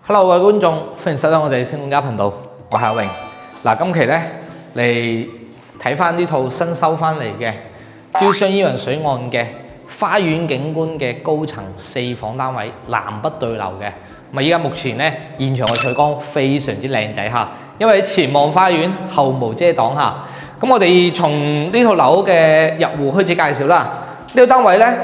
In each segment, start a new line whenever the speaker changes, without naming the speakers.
Hello， 各位觀眾，歡迎收睇我哋星管家頻道，我係阿榮。嗱，今期咧嚟睇翻呢套新收翻嚟嘅招商依雲水岸嘅花園景觀嘅高層4房單位，南北對流嘅。咁啊，依家目前咧現場嘅採光非常之靚仔嚇，因為前望花園，後無遮擋嚇。咁我哋從呢套樓嘅入戶開始介紹啦。呢個單位咧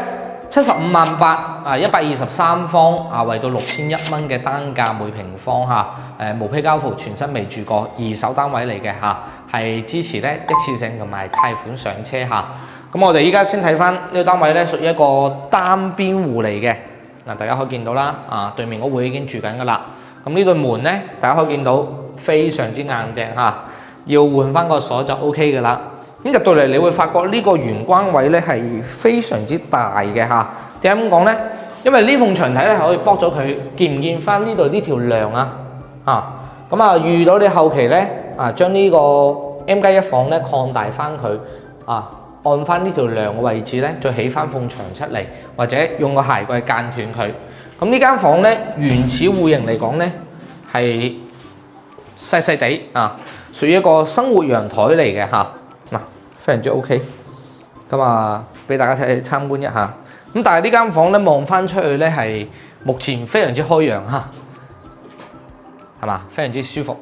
75萬8啊，123方啊，為到6100蚊嘅單價每平方嚇，無批交付，全新未住過，二手單位嚟嘅嚇，係支持咧一次性同埋貸款上車嚇。咁我哋依家先睇翻呢個單位咧，屬於一個單邊戶嚟嘅。嗱，大家可以見到啦，啊，對面嗰戶已經住緊噶啦。咁呢對門咧，大家可以見到非常之硬淨嚇，要換翻個鎖就 OK 噶啦。咁入到嚟，你會發覺呢個玄關位咧係非常之大嘅嚇。點解咁講咧？因為呢埲牆體咧係可以剝咗佢，見唔見翻呢度呢條梁啊？咁啊，遇到你後期咧啊，將呢個 M+1 房咧擴大翻佢啊，按翻呢條梁嘅位置咧，再起翻埲牆出嚟，或者用個鞋櫃間斷佢。咁呢間房咧原始戶型嚟講咧係細細地啊，屬於一個生活陽台嚟嘅嚇。嗱，非常之 OK， 咁啊，俾大家睇參觀一下。咁但係呢間房咧望翻出去咧係目前非常之開揚嚇，係嘛？非常之舒服。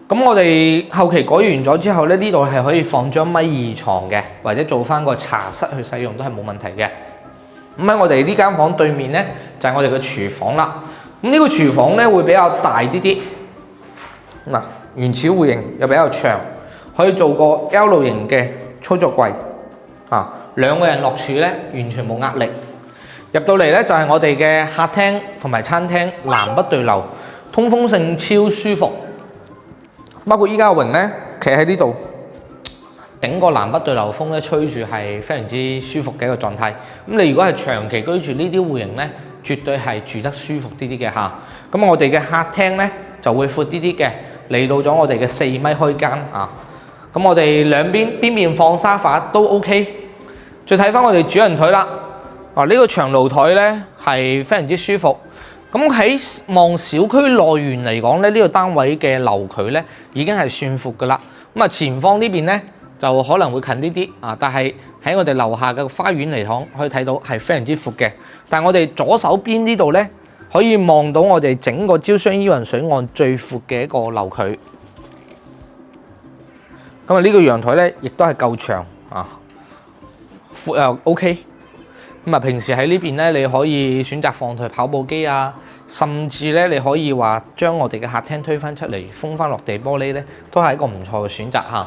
咁我哋後期改完咗之後咧，呢度係可以放張米2床嘅，或者做翻個茶室去使用都係冇問題嘅。咁喺我哋呢間房對面咧就係我哋嘅廚房啦。咁呢個廚房咧會比較大啲啲。嗱，原始戶型又比較長。可以做個 L 型嘅操作櫃啊，2個人落廚咧完全冇壓力。入到嚟咧就係我哋嘅客廳同埋餐廳，南北對流，通風性超舒服。包括依家阿榮咧企喺呢度，頂個南北對流風咧吹住係非常之舒服嘅一個狀態。咁你如果係長期居住呢啲戶型咧，絕對係住得舒服啲啲嘅嚇。咁我哋嘅客廳咧就會闊啲啲嘅，嚟到咗我哋嘅4米開間啊。咁我哋兩邊邊放沙發都 OK， 再睇翻我哋主人台啦。呢個長露台咧係非常之舒服。咁喺望小區內園嚟講咧，呢個單位嘅樓距咧已經係算闊噶啦。咁啊前方呢邊咧就可能會近啲啲啊，但係喺我哋樓下嘅花園嚟講，可以睇到係非常之闊嘅。但係我哋左手邊呢度咧，可以望到我哋整個招商依雲水岸最闊嘅一個樓距。咁啊，呢個陽台咧，亦都係夠長啊，闊又 OK。咁啊，平時喺呢邊咧，你可以選擇放台跑步機啊，甚至咧，你可以話將我哋嘅客廳推返出嚟，封返落地玻璃咧，都係一個唔錯嘅選擇嚇。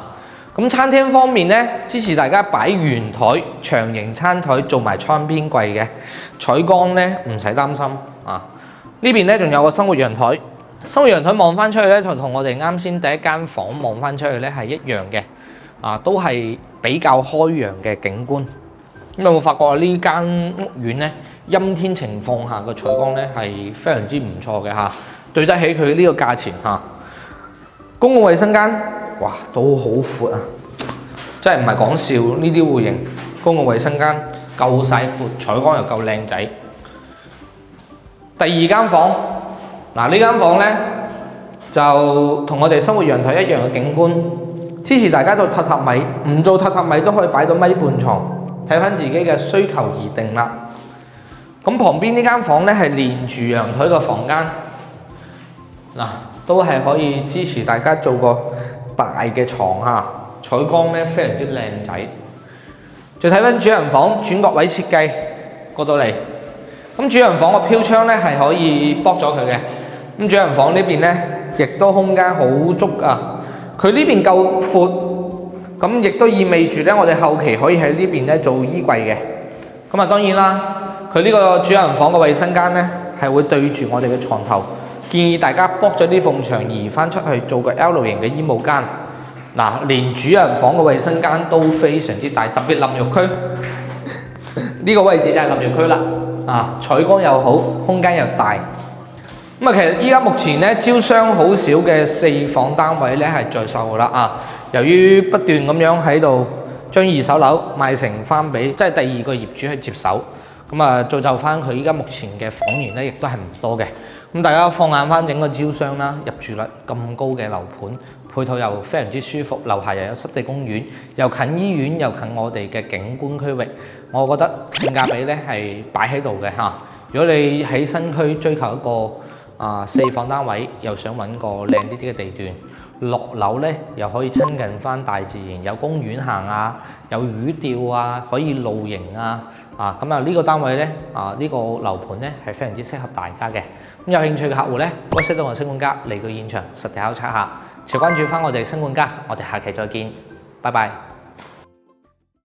咁餐廳方面咧，支持大家擺圓台、長形餐台，做埋窗邊櫃嘅，採光咧唔使擔心啊。呢邊咧仲有個生活陽台。生活陽台望翻出去咧，就同我哋啱先第一間房望翻出去咧係一樣嘅，啊，都係比較開揚嘅景觀。咁有冇發覺呢間屋苑咧，陰天情況下嘅採光咧係非常之唔錯嘅嚇，對得起佢呢個價錢嚇。公共衛生間，哇，都好闊啊！真係唔係講笑，呢啲戶型公共衛生間夠晒闊，採光又夠靚仔。第二間房。嗱，呢間房咧就同我哋生活陽台一樣嘅景觀，支持大家做榻榻米，唔做榻榻米都可以擺到米半床，睇翻自己嘅需求而定啦。咁旁邊呢間房咧係連住陽台嘅房間，嗱，都係可以支持大家做個大嘅床嚇，採光咧非常之靚仔。再睇翻主人房轉角位設計過到嚟，咁主人房個飄窗咧係可以剝咗佢嘅。咁主人房呢邊咧，亦都空間好足啊！佢呢邊夠闊，咁亦都意味住咧，我哋後期可以喺呢邊咧做衣櫃嘅。咁啊，當然啦，佢呢個主人房嘅衛生間咧係會對住我哋嘅床頭，建議大家剝咗呢埲牆移翻出去做個 L 型嘅衣帽間。嗱，連主人房嘅衛生間都非常之大，特別淋浴區呢個位置就係淋浴區啦。啊，採光又好，空間又大。咁啊，其實依家目前咧招商好少嘅4房單位咧係在售噶啦啊！由於不斷咁樣喺度將二手樓賣成翻俾即係第二個業主去接手，咁啊造就翻佢依家目前嘅房源咧亦都係唔多嘅。咁大家放眼翻整個招商啦，入住率咁高嘅樓盤，配套又非常之舒服，樓下又有濕地公園，又近醫院，又近我哋嘅景觀區域，我覺得性價比咧係擺喺度嘅嚇。如果你喺新區追求一個4房單位，又想揾個靚啲嘅地段，6樓咧又可以親近翻大自然，有公園行啊，有魚釣啊，可以露營啊，咁呢個單位咧呢個樓盤咧係非常之適合大家嘅。咁有興趣嘅客戶咧，可以識到我新管家嚟到現場實地考察下，持關注翻我哋新管家，我哋下期再見，拜拜。